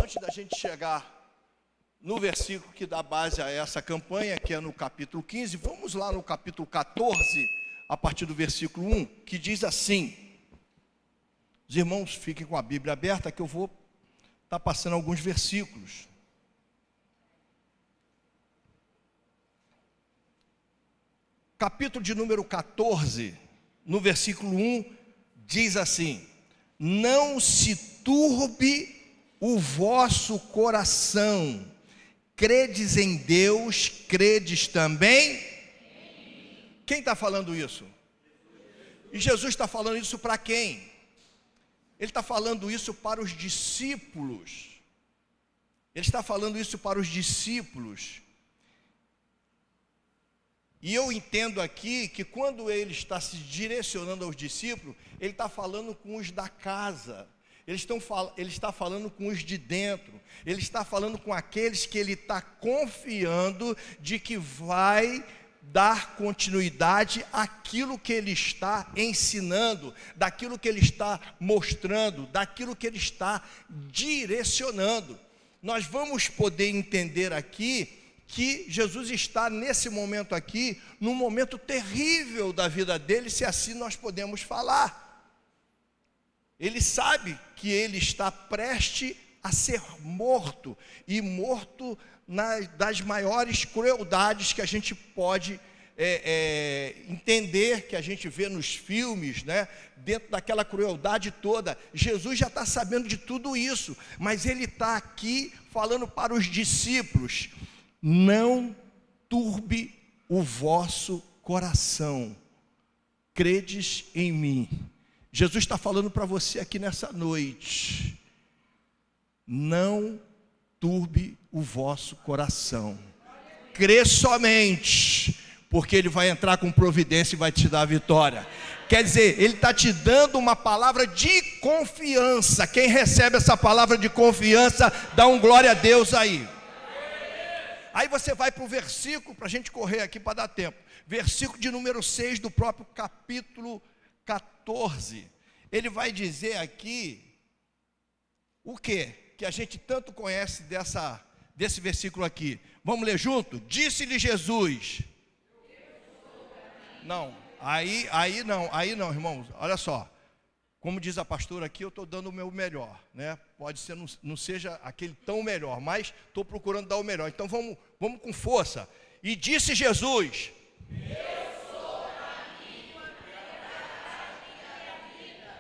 antes da gente chegar no versículo que dá base a essa campanha, que é no capítulo 15, vamos lá no capítulo 14, a partir do versículo 1, que diz assim. Os irmãos fiquem com a Bíblia aberta, que eu vou estar passando alguns versículos. Capítulo de número 14, no versículo 1, diz assim: não se turbe o vosso coração, credes em Deus, credes também. Quem está falando isso? E Jesus está falando isso para quem? Ele está falando isso para os discípulos. Ele está falando isso para os discípulos. E eu entendo aqui que quando ele está se direcionando aos discípulos, ele está falando com os da casa. Ele está falando com os de dentro. Ele está falando com aqueles que ele está confiando de que vai dar continuidade àquilo que ele está ensinando, daquilo que ele está mostrando, daquilo que ele está direcionando. Nós vamos poder entender aqui que Jesus está nesse momento aqui, num momento terrível da vida dele, se assim nós podemos falar. Ele sabe que ele está prestes a ser morto, e morto das maiores crueldades que a gente pode entender, que a gente vê nos filmes, né? Dentro daquela crueldade toda. Jesus já está sabendo de tudo isso, mas ele está aqui falando para os discípulos: não turbe o vosso coração, credes em mim. Jesus está falando para você aqui nessa noite: não turbe o vosso coração, crê somente, porque ele vai entrar com providência e vai te dar a vitória. Quer dizer, ele está te dando uma palavra de confiança. Quem recebe essa palavra de confiança, dá um glória a Deus aí. Aí você vai para o versículo, para a gente correr aqui para dar tempo. Versículo de número 6 do próprio capítulo 14. Ele vai dizer aqui o quê? Que a gente tanto conhece desse versículo aqui. Vamos ler junto? Disse-lhe Jesus. Não, aí não, irmãos. Olha só. Como diz a pastora aqui, eu estou dando o meu melhor, né? Pode ser, não seja aquele tão melhor, mas estou procurando dar o melhor. Então vamos com força. E disse Jesus: eu sou o caminho, a verdade e a vida.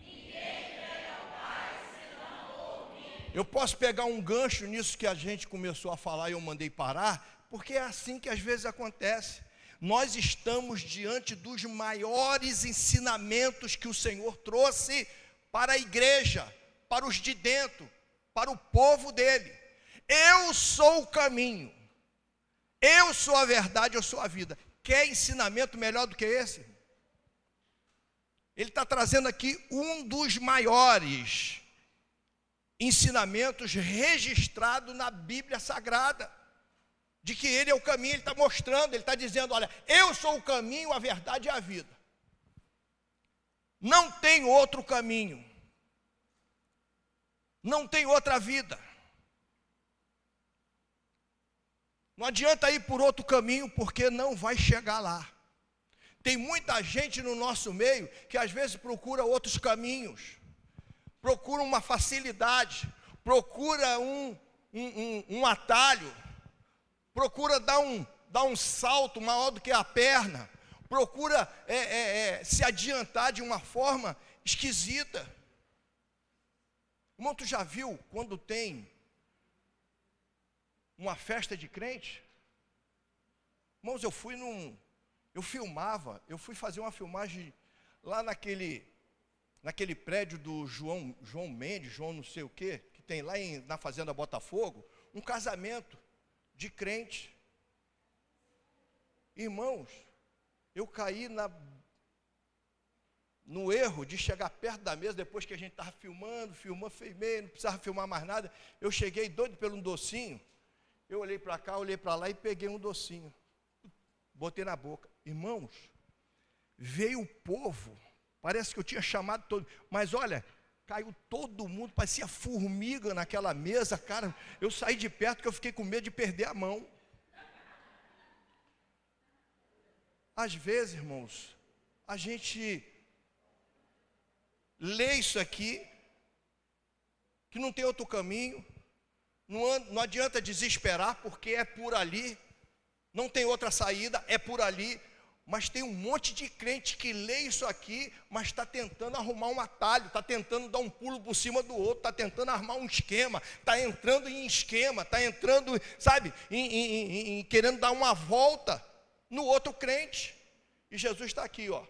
Ninguém vem ao Pai senão por mim. Eu posso pegar um gancho nisso que a gente começou a falar e eu mandei parar, porque é assim que às vezes acontece. Nós estamos diante dos maiores ensinamentos que o Senhor trouxe para a igreja, para os de dentro, para o povo dele. Eu sou o caminho, eu sou a verdade, eu sou a vida. Quer ensinamento melhor do que esse? Ele está trazendo aqui um dos maiores ensinamentos registrados na Bíblia Sagrada. De que ele é o caminho, ele está mostrando, ele está dizendo: olha, eu sou o caminho, a verdade e a vida. Não tem outro caminho. Não tem outra vida. Não adianta ir por outro caminho, porque não vai chegar lá. Tem muita gente no nosso meio que às vezes procura outros caminhos. Procura uma facilidade. Procura um atalho. Procura dar um salto maior do que a perna. Procura se adiantar de uma forma esquisita. Irmão, tu já viu quando tem uma festa de crente? Irmãos, eu fui fazer uma filmagem lá naquele prédio do João Mendes, João não sei o quê, que tem lá na Fazenda Botafogo, um casamento de crente. Irmãos, eu caí no erro de chegar perto da mesa, depois que a gente estava filmando, filmei, não precisava filmar mais nada. Eu cheguei doido por um docinho. Eu olhei para cá, olhei para lá e peguei um docinho, botei na boca. Irmãos, veio o povo, parece que eu tinha chamado todo, mas olha, Caiu todo mundo, parecia formiga naquela mesa, cara. Eu saí de perto que eu fiquei com medo de perder a mão. Às vezes, irmãos, a gente lê isso aqui, que não tem outro caminho, não adianta desesperar, porque é por ali, não tem outra saída, é por ali. Mas tem um monte de crente que lê isso aqui, mas está tentando arrumar um atalho, está tentando dar um pulo por cima do outro, está tentando armar um esquema, está entrando em esquema, está entrando, sabe, querendo dar uma volta no outro crente. E Jesus está aqui, ó,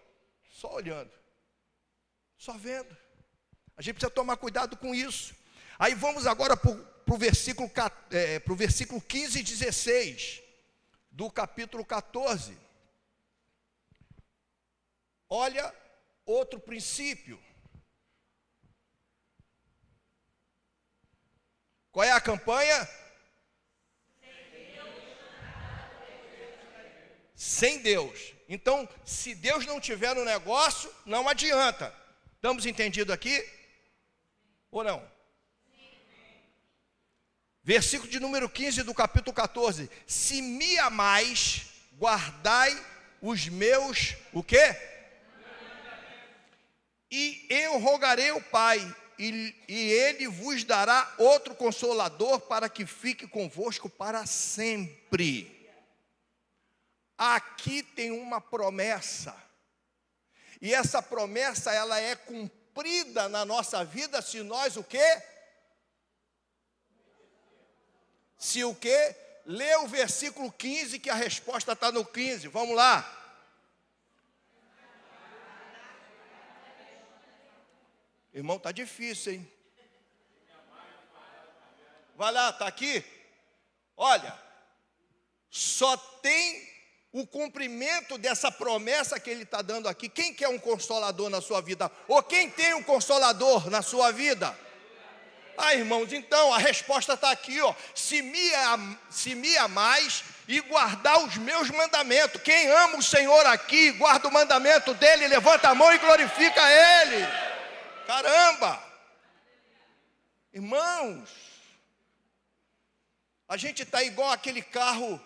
só olhando, só vendo. A gente precisa tomar cuidado com isso. Aí vamos agora para o versículo 15 e 16 do capítulo 14. Olha outro princípio. Qual é a campanha? Sem Deus. Então, se Deus não tiver no negócio, não adianta. Estamos entendidos aqui? Ou não? Versículo de número 15 do capítulo 14. Se me amais, guardai os meus, o quê? E eu rogarei ao Pai, e Ele vos dará outro Consolador, para que fique convosco para sempre. Aqui tem uma promessa, e essa promessa ela é cumprida na nossa vida se nós o quê? Se o quê? Lê o versículo 15, que a resposta está no 15, vamos lá. Irmão, está difícil, hein? Vai lá, está aqui? Olha, só tem o cumprimento dessa promessa que ele está dando aqui. Quem quer um consolador na sua vida? Ou quem tem um consolador na sua vida? Ah, irmãos, então a resposta está aqui, ó. Se me amais e guardar os meus mandamentos. Quem ama o Senhor aqui, guarda o mandamento dele, levanta a mão e glorifica Ele. Caramba! Irmãos, a gente está igual aquele carro.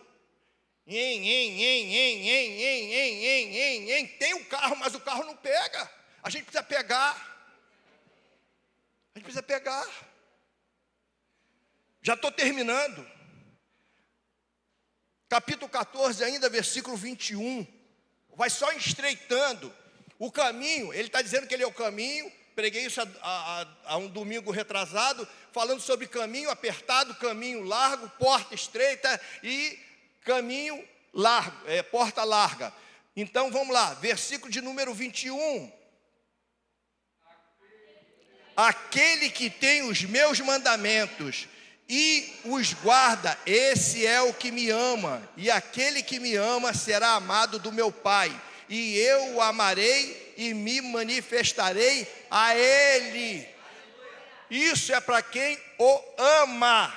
Tem o carro, mas o carro não pega. A gente precisa pegar. A gente precisa pegar. Já estou terminando. Capítulo 14 ainda, versículo 21. Vai só estreitando. O caminho, ele está dizendo que ele é o caminho. Preguei isso há um domingo retrasado, falando sobre caminho apertado, caminho largo, porta estreita e caminho largo, porta larga. Então vamos lá, versículo de número 21. Aquele que tem os meus mandamentos e os guarda, esse é o que me ama, e aquele que me ama será amado do meu Pai, e eu o amarei e me manifestarei a Ele. Isso é para quem o ama.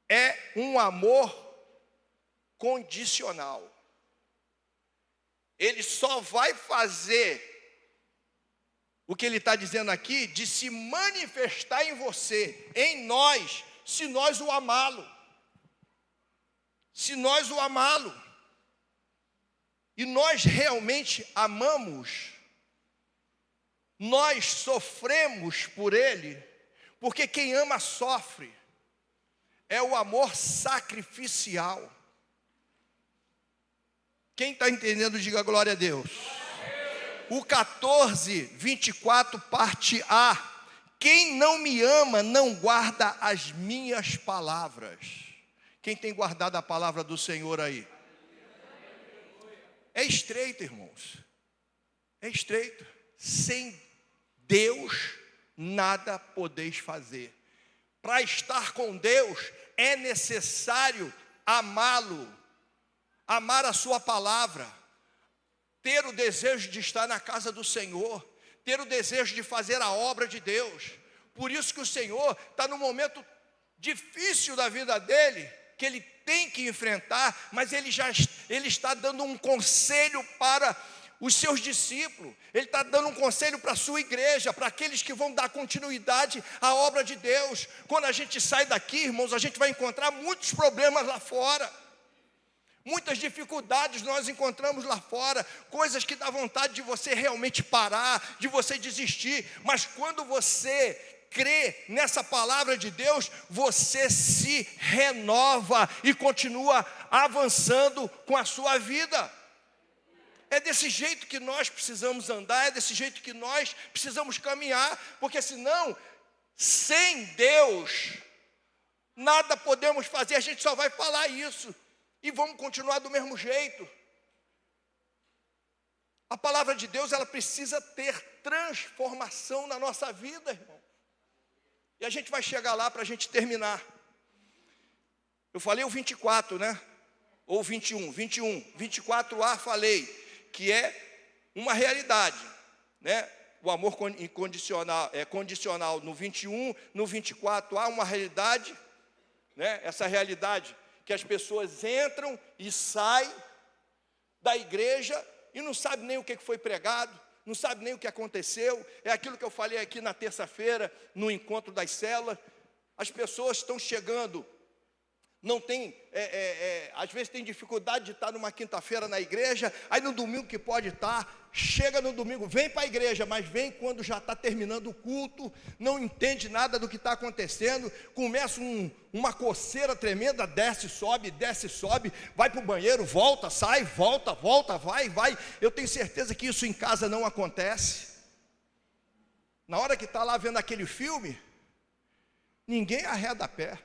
É um amor condicional. Ele só vai fazer o que ele está dizendo aqui, de se manifestar em você, em nós, se nós o amá-lo. Se nós o amá-lo. E nós realmente amamos, nós sofremos por Ele, porque quem ama sofre, é o amor sacrificial. Quem está entendendo, diga glória a Deus. O 14, 24, parte A. Quem não me ama, não guarda as minhas palavras. Quem tem guardado a palavra do Senhor aí? É estreito, irmãos. É estreito. Sem Deus, nada podeis fazer. Para estar com Deus, é necessário amá-lo, amar a sua palavra, ter o desejo de estar na casa do Senhor, ter o desejo de fazer a obra de Deus. Por isso que o Senhor está no momento difícil da vida dele, que ele tem que enfrentar, mas ele está dando um conselho para os seus discípulos, Ele está dando um conselho para a sua igreja, para aqueles que vão dar continuidade à obra de Deus. Quando a gente sai daqui, irmãos, a gente vai encontrar muitos problemas lá fora, muitas dificuldades nós encontramos lá fora, coisas que dá vontade de você realmente parar, de você desistir, mas quando você crê nessa palavra de Deus, você se renova e continua avançando com a sua vida. É desse jeito que nós precisamos andar, é desse jeito que nós precisamos caminhar, porque senão, sem Deus, nada podemos fazer, a gente só vai falar isso, e vamos continuar do mesmo jeito. A palavra de Deus, ela precisa ter transformação na nossa vida, irmão. E a gente vai chegar lá para a gente terminar. Eu falei o 24, né? Ou 21, 24a falei, que é uma realidade, né? O amor incondicional é condicional no 21, no 24 há uma realidade, né? Essa realidade que as pessoas entram e saem da igreja e não sabem nem o que foi pregado, não sabe nem o que aconteceu. É aquilo que eu falei aqui na terça-feira, no encontro das células. As pessoas estão chegando, não tem, às vezes tem dificuldade de estar numa quinta-feira na igreja, aí no domingo que pode estar, chega no domingo, vem para a igreja, mas vem quando já está terminando o culto, não entende nada do que está acontecendo, começa uma coceira tremenda, desce, sobe, vai para o banheiro, volta, sai, volta, vai. Eu tenho certeza que isso em casa não acontece. Na hora que está lá vendo aquele filme, ninguém arreda a pé.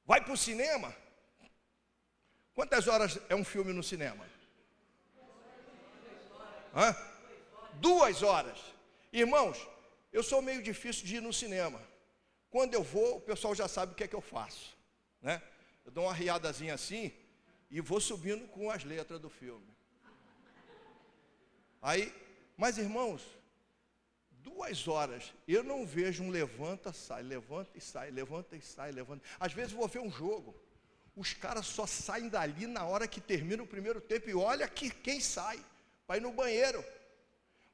Vai para o cinema. Quantas horas é um filme no cinema? 2 horas. Irmãos, eu sou meio difícil de ir no cinema. Quando eu vou, o pessoal já sabe o que é que eu faço, né? Eu dou uma riadazinha assim e vou subindo com as letras do filme. Aí, mas irmãos, 2 horas, eu não vejo um levanta e sai. Às vezes eu vou ver um jogo, os caras só saem dali na hora que termina o primeiro tempo, e olha que quem sai, vai no banheiro.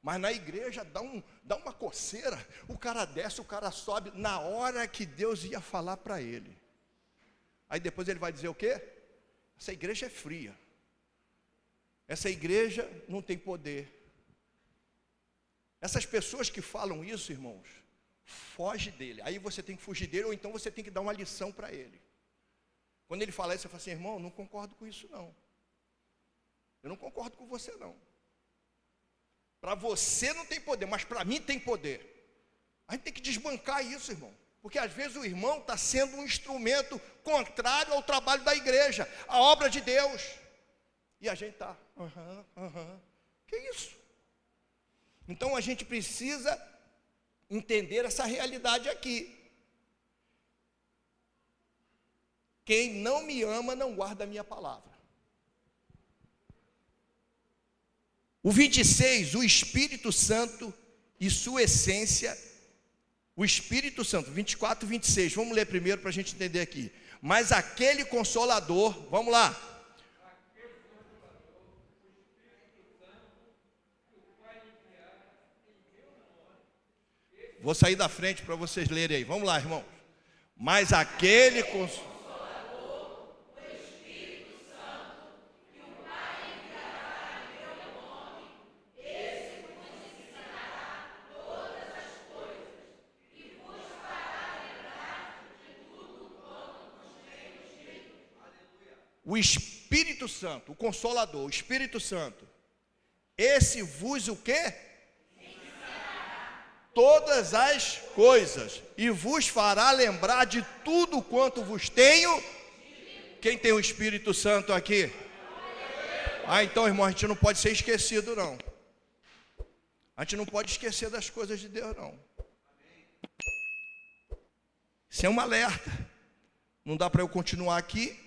Mas na igreja dá uma coceira, o cara desce, o cara sobe, na hora que Deus ia falar para ele. Aí depois ele vai dizer o quê? Essa igreja é fria, essa igreja não tem poder. Essas pessoas que falam isso, irmãos, foge dele. Aí você tem que fugir dele, ou então você tem que dar uma lição para ele. Quando ele fala isso, você fala assim: irmão, não concordo com isso não. Eu não concordo com você não. Para você não tem poder, mas para mim tem poder. A gente tem que desbancar isso, irmão. Porque às vezes o irmão está sendo um instrumento contrário ao trabalho da igreja, à obra de Deus. E a gente está, que isso? Então a gente precisa entender essa realidade aqui. Quem não me ama não guarda a minha palavra. O 26, o Espírito Santo e sua essência. O Espírito Santo, 24 e 26, vamos ler primeiro para a gente entender aqui. Mas aquele Consolador, vamos lá. Vou sair da frente para vocês lerem aí. Vamos lá, irmão. Mas aquele Consolador, o Espírito Santo, que o Pai enviará em meu nome, esse vos ensinará todas as coisas e vos fará lembrar de tudo quanto vos tenho dito. O Espírito Santo, o Consolador, o Espírito Santo, esse vos o quê? Todas as coisas, e vos fará lembrar de tudo quanto vos tenho. Quem tem o Espírito Santo aqui? Então, irmão, a gente não pode ser esquecido, não. A gente não pode esquecer das coisas de Deus, não. Isso é um alerta. Não dá para eu continuar aqui.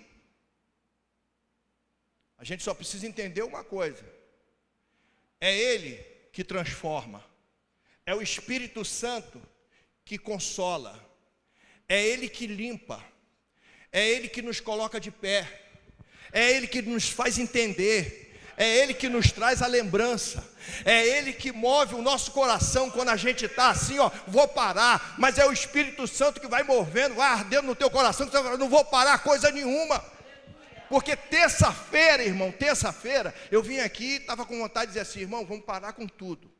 A gente só precisa entender uma coisa: é Ele que transforma. É o Espírito Santo que consola, é Ele que limpa, é Ele que nos coloca de pé, é Ele que nos faz entender, É Ele que nos traz a lembrança. É Ele que move o nosso coração quando a gente está assim, ó, vou parar. Mas é o Espírito Santo que vai movendo, vai ardendo no teu coração, que você fala, não vou parar coisa nenhuma. Porque terça-feira, irmão, terça-feira, eu vim aqui, estava com vontade de dizer assim, irmão, vamos parar com tudo.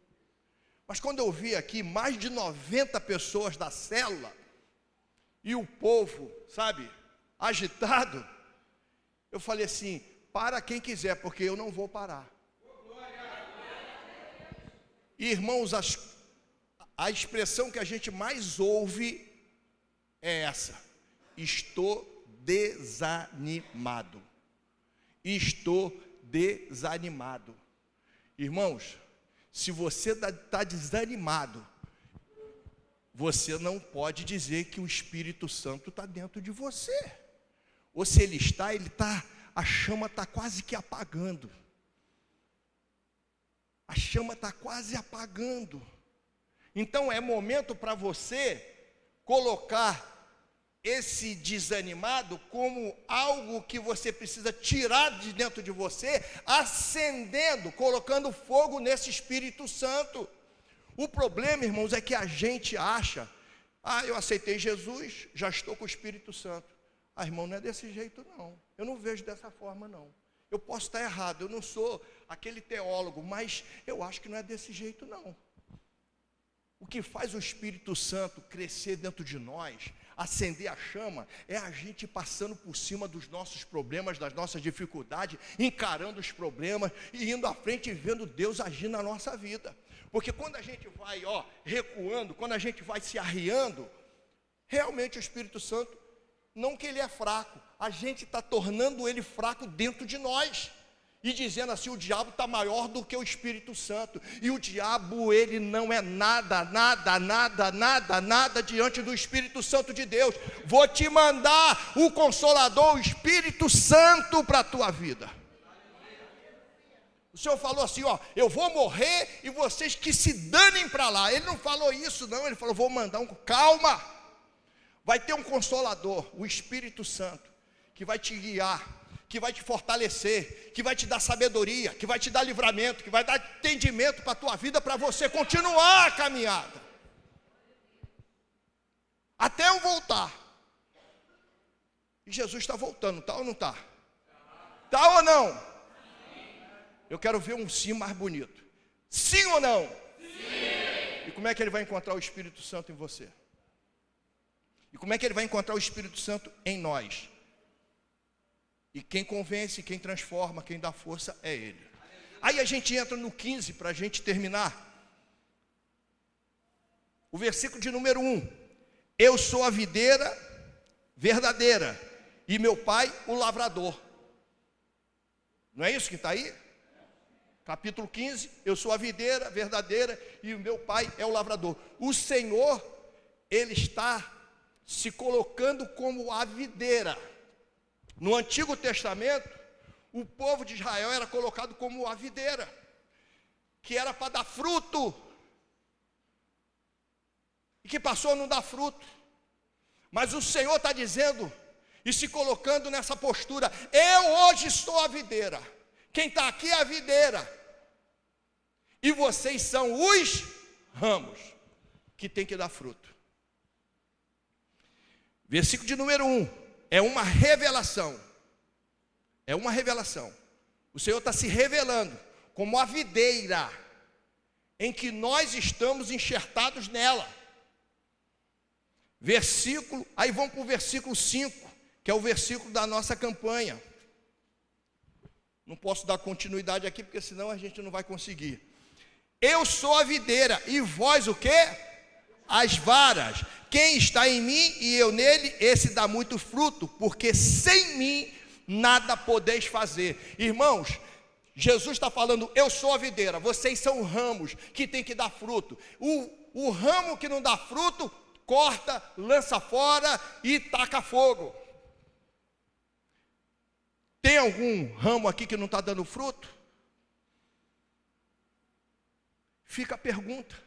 Mas quando eu vi aqui mais de 90 pessoas da célula, e o povo, sabe, agitado, eu falei assim, para quem quiser, porque eu não vou parar. E, irmãos, a expressão que a gente mais ouve é essa: estou desanimado. Estou desanimado. Irmãos, se você está desanimado, você não pode dizer que o Espírito Santo está dentro de você. Ou se ele está, a chama está quase que apagando. A chama está quase apagando. Então é momento para você colocar esse desanimado como algo que você precisa tirar de dentro de você, acendendo, colocando fogo nesse Espírito Santo. O problema, irmãos, é que a gente acha, eu aceitei Jesus, já estou com o Espírito Santo. Irmão, não é desse jeito não, eu não vejo dessa forma não. Eu posso estar errado, eu não sou aquele teólogo, mas eu acho que não é desse jeito não. O que faz o Espírito Santo crescer dentro de nós, acender a chama, é a gente passando por cima dos nossos problemas, das nossas dificuldades, encarando os problemas e indo à frente e vendo Deus agir na nossa vida. Porque quando a gente vai recuando, quando a gente vai se arriando, realmente o Espírito Santo, não que ele é fraco, a gente está tornando ele fraco dentro de nós. E dizendo assim, o diabo está maior do que o Espírito Santo. E o diabo, ele não é nada diante do Espírito Santo de Deus. Vou te mandar o Consolador, o Espírito Santo para a tua vida. O Senhor falou assim, eu vou morrer e vocês que se danem para lá. Ele não falou isso não, ele falou, vou mandar calma. Vai ter um Consolador, o Espírito Santo, que vai te guiar, que vai te fortalecer, que vai te dar sabedoria, que vai te dar livramento, que vai dar entendimento para a tua vida, para você continuar a caminhada. Até eu voltar. E Jesus está voltando, está ou não está? Está ou não? Eu quero ver um sim mais bonito. Sim ou não? Sim. E como é que ele vai encontrar o Espírito Santo em você? E como é que ele vai encontrar o Espírito Santo em nós? E quem convence, quem transforma, quem dá força é Ele. Aí a gente entra no 15 para a gente terminar. O versículo de número 1. Eu sou a videira verdadeira e meu pai o lavrador. Não é isso que está aí? Capítulo 15, eu sou a videira verdadeira e o meu pai é o lavrador. O Senhor, Ele está se colocando como a videira. No Antigo Testamento, o povo de Israel era colocado como a videira, que era para dar fruto, e que passou a não dar fruto. Mas o Senhor está dizendo, e se colocando nessa postura, eu hoje sou a videira, quem está aqui é a videira, e vocês são os ramos, que tem que dar fruto. Versículo de número 1, é uma revelação. É uma revelação. O Senhor está se revelando como a videira, em que nós estamos enxertados nela. Aí vamos para o versículo 5, que é o versículo da nossa campanha. Não posso dar continuidade aqui, porque senão a gente não vai conseguir. Eu sou a videira, e vós o quê? As varas. Quem está em mim e eu nele, esse dá muito fruto, porque sem mim nada podeis fazer. Irmãos, Jesus está falando, eu sou a videira, vocês são ramos que tem que dar fruto. O ramo que não dá fruto, corta, lança fora e taca fogo. Tem algum ramo aqui que não está dando fruto? Fica a pergunta.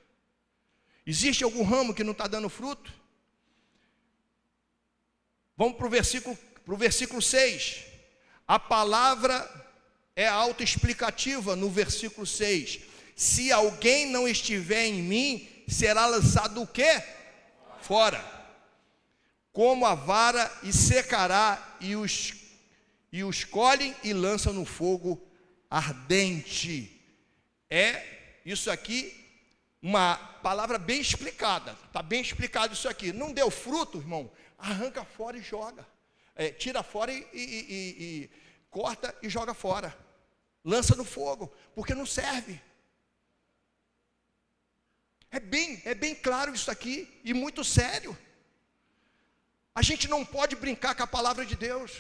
Existe algum ramo que não está dando fruto? Vamos para o versículo 6. A palavra é autoexplicativa no versículo 6. Se alguém não estiver em mim, será lançado o quê? Fora. Como a vara, e secará, e os colhem e lançam no fogo ardente. Isso aqui, uma palavra bem explicada. Está bem explicado isso aqui. Não deu fruto, irmão? Arranca fora e joga. Tira fora e corta e joga fora. Lança no fogo, porque não serve. É bem claro isso aqui, e muito sério. A gente não pode brincar com a palavra de Deus.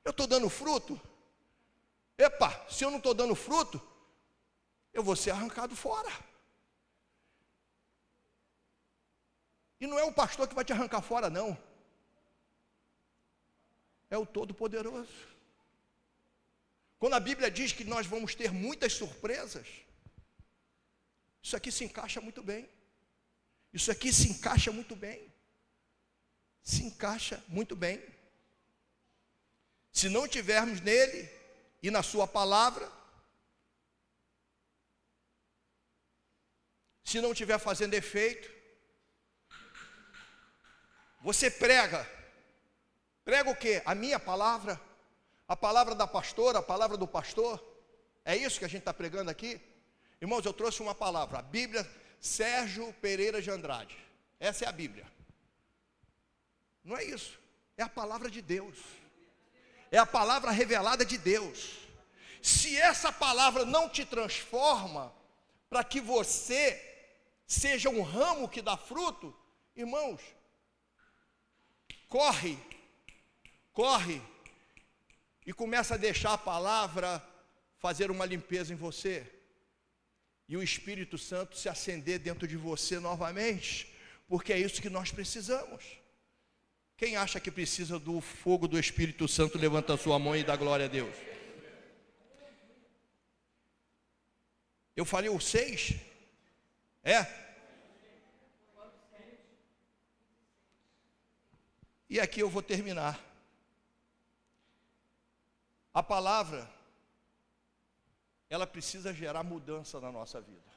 Eu estou dando fruto? Epa, se eu não estou dando fruto, eu vou ser arrancado fora. E não é o pastor que vai te arrancar fora, não. É o Todo-Poderoso. Quando a Bíblia diz que nós vamos ter muitas surpresas, isso aqui se encaixa muito bem. Isso aqui se encaixa muito bem. Se encaixa muito bem. Se não tivermos nele e na sua palavra, se não estiver fazendo efeito, você prega o quê? A minha palavra, a palavra da pastora, a palavra do pastor. É isso que a gente está pregando aqui? Irmãos, eu trouxe uma palavra, a Bíblia Sérgio Pereira de Andrade. Essa é a Bíblia. Não é isso, é a palavra de Deus. É a palavra revelada de Deus. Se essa palavra não te transforma para que você seja um ramo que dá fruto, irmãos, corre e começa a deixar a palavra fazer uma limpeza em você, e o Espírito Santo se acender dentro de você novamente, porque é isso que nós precisamos. Quem acha que precisa do fogo do Espírito Santo, levanta a sua mão e dá glória a Deus. Eu falei o 6? E aqui eu vou terminar. A palavra, ela precisa gerar mudança na nossa vida.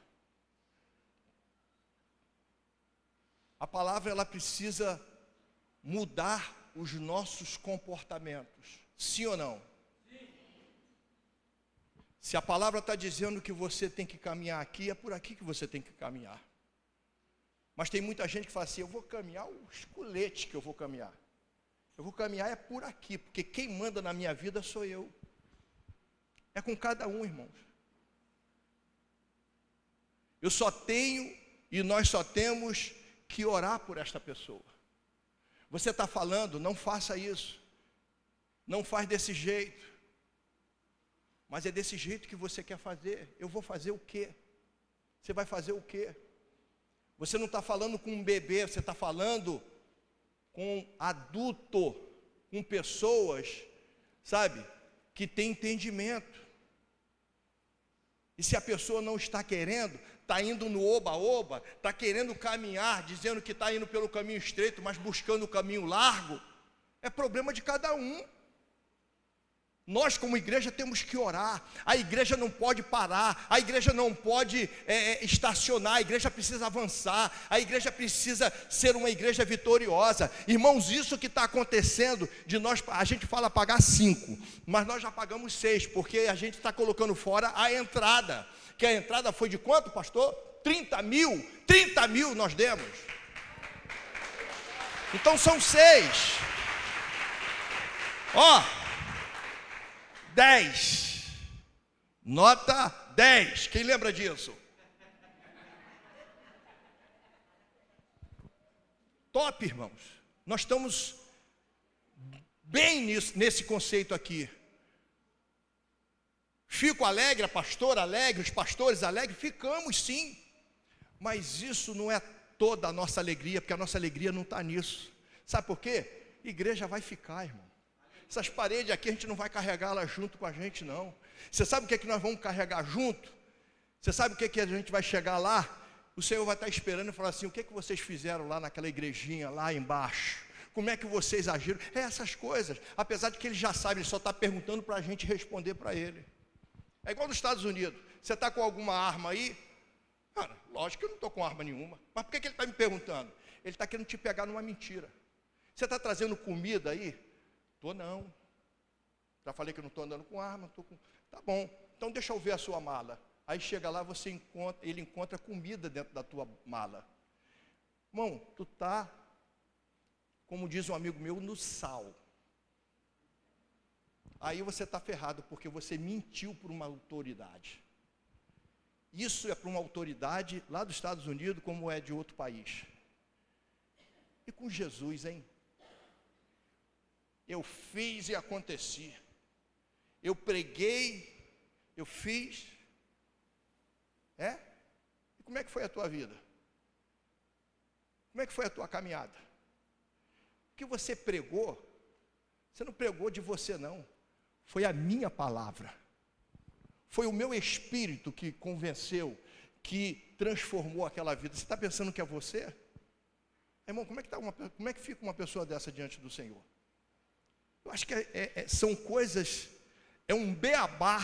A palavra, ela precisa mudar os nossos comportamentos. Sim ou não? Sim. Se a palavra está dizendo que você tem que caminhar aqui, é por aqui que você tem que caminhar. Mas tem muita gente que fala assim: eu vou caminhar o esculete que eu vou caminhar. Eu vou caminhar por aqui, porque quem manda na minha vida sou eu. É com cada um, irmãos. Eu só tenho e nós só temos que orar por esta pessoa. Você está falando, não faça isso. Não faz desse jeito. Mas é desse jeito que você quer fazer. Eu vou fazer o quê? Você vai fazer o quê? Você não está falando com um bebê, você está falando com adulto, com pessoas, sabe, que tem entendimento. E se a pessoa não está querendo, está indo no oba-oba, está querendo caminhar, dizendo que está indo pelo caminho estreito, mas buscando o caminho largo, é problema de cada um. Nós, como igreja, temos que orar. A igreja não pode parar, a igreja não pode estacionar, a igreja precisa avançar, a igreja precisa ser uma igreja vitoriosa. Irmãos, isso que está acontecendo, de nós, a gente fala pagar 5, mas nós já pagamos 6, porque a gente está colocando fora a entrada, que a entrada foi de quanto, pastor? 30 mil, 30 mil nós demos. Então são 6. 10, nota 10, quem lembra disso? Top, irmãos, nós estamos bem nesse conceito aqui. Fico alegre, a pastora alegre, os pastores alegres, ficamos sim, mas isso não é toda a nossa alegria, porque a nossa alegria não está nisso. Sabe por quê? Igreja vai ficar, irmão. Essas paredes aqui a gente não vai carregá-las junto com a gente, não. Você sabe o que é que nós vamos carregar junto? Você sabe o que é que a gente vai chegar lá? O Senhor vai estar esperando e falar assim: o que é que vocês fizeram lá naquela igrejinha lá embaixo? Como é que vocês agiram? É essas coisas. Apesar de que ele já sabe, ele só está perguntando para a gente responder para ele. É igual nos Estados Unidos. Você está com alguma arma aí? Cara, lógico que eu não estou com arma nenhuma. Mas por que ele está me perguntando? Ele está querendo te pegar numa mentira. Você está trazendo comida aí? Estou não. Já falei que eu não estou andando com arma. Tá bom, então deixa eu ver a sua mala. Aí chega lá, ele encontra comida dentro da tua mala. Irmão, tu está, como diz um amigo meu, no sal. Aí você está ferrado, porque você mentiu para uma autoridade. Isso é para uma autoridade lá dos Estados Unidos, como é de outro país. E com Jesus, hein? Eu fiz e aconteci. Eu preguei, eu fiz. E como é que foi a tua vida? Como é que foi a tua caminhada? O que você pregou, você não pregou de você não. Foi a minha palavra. Foi o meu espírito que convenceu, que transformou aquela vida. Você está pensando que é você? Irmão, como é que fica uma pessoa dessa diante do Senhor? Eu acho que são coisas, é um beabá.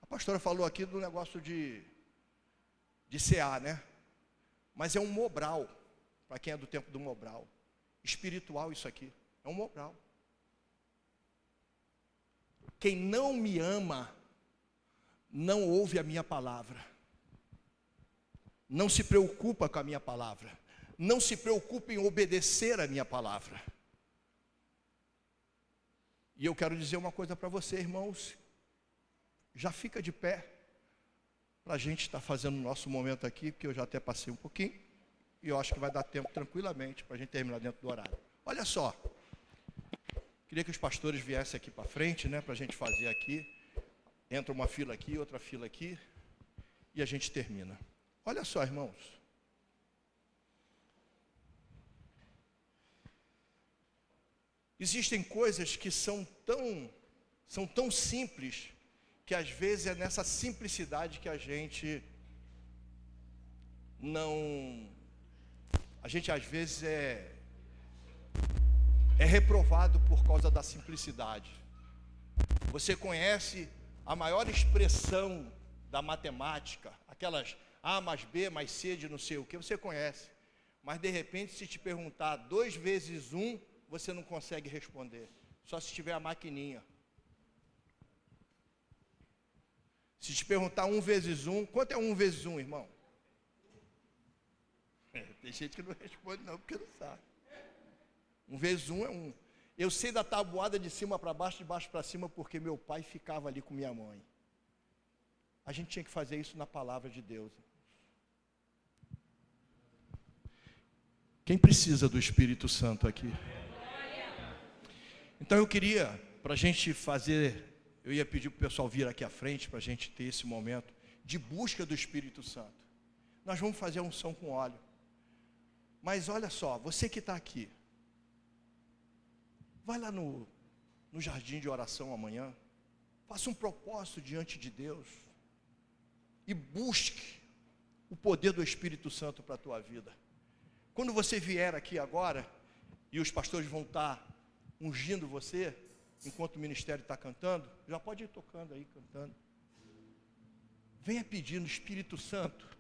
A pastora falou aqui do negócio de CA, né? Mas é um Mobral, para quem é do tempo do Mobral. Espiritual isso aqui, é um Mobral. Quem não me ama, não ouve a minha palavra. Não se preocupa com a minha palavra. Não se preocupa em obedecer a minha palavra. E eu quero dizer uma coisa para você, irmãos. Já fica de pé, para a gente estar fazendo o nosso momento aqui, porque eu já até passei um pouquinho, e eu acho que vai dar tempo tranquilamente, para a gente terminar dentro do horário. Olha só, queria que os pastores viessem aqui para frente, né, para a gente fazer aqui. Entra uma fila aqui, outra fila aqui, e a gente termina. Olha só, irmãos. Existem coisas que são tão simples, que às vezes é nessa simplicidade que a gente às vezes é reprovado por causa da simplicidade. Você conhece a maior expressão da matemática, aquelas A mais B mais C de não sei o que, você conhece. Mas de repente, se te perguntar 2 vezes 1, você não consegue responder. Só se tiver a maquininha. Se te perguntar 1 vezes 1, quanto é 1 vezes 1, irmão? Tem gente que não responde não, porque não sabe. 1 vezes 1 é 1. Eu sei da tabuada de cima para baixo, de baixo para cima, porque meu pai ficava ali com minha mãe. A gente tinha que fazer isso na palavra de Deus. Quem precisa do Espírito Santo aqui? Então eu queria, para a gente fazer, eu ia pedir para o pessoal vir aqui à frente, para a gente ter esse momento de busca do Espírito Santo. Nós vamos fazer a unção com óleo. Mas olha só, você que está aqui, vai lá no jardim de oração amanhã, faça um propósito diante de Deus e busque o poder do Espírito Santo para a tua vida. Quando você vier aqui agora, e os pastores vão estar ungindo você, enquanto o ministério está cantando, já pode ir tocando aí, cantando. Venha pedindo, Espírito Santo,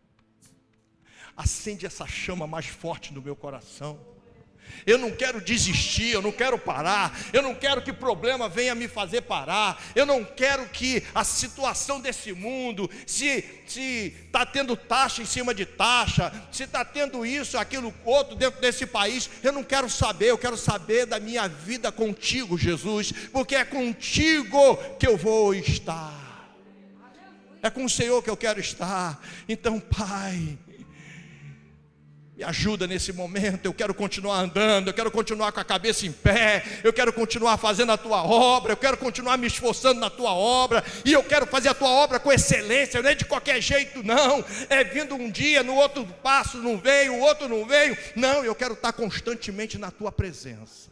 acende essa chama mais forte no meu coração. Eu não quero desistir, eu não quero parar, eu não quero que problema venha me fazer parar, eu não quero que a situação desse mundo, se está tendo taxa em cima de taxa, se está tendo isso, aquilo, outro dentro desse país, eu não quero saber, eu quero saber da minha vida contigo, Jesus, porque é contigo que eu vou estar, é com o Senhor que eu quero estar. Então, Pai, me ajuda nesse momento. Eu quero continuar andando, eu quero continuar com a cabeça em pé, eu quero continuar fazendo a tua obra, eu quero continuar me esforçando na tua obra, e eu quero fazer a tua obra com excelência, não é de qualquer jeito não, é vindo um dia, no outro passo não veio, o outro não veio, não, eu quero estar constantemente na tua presença.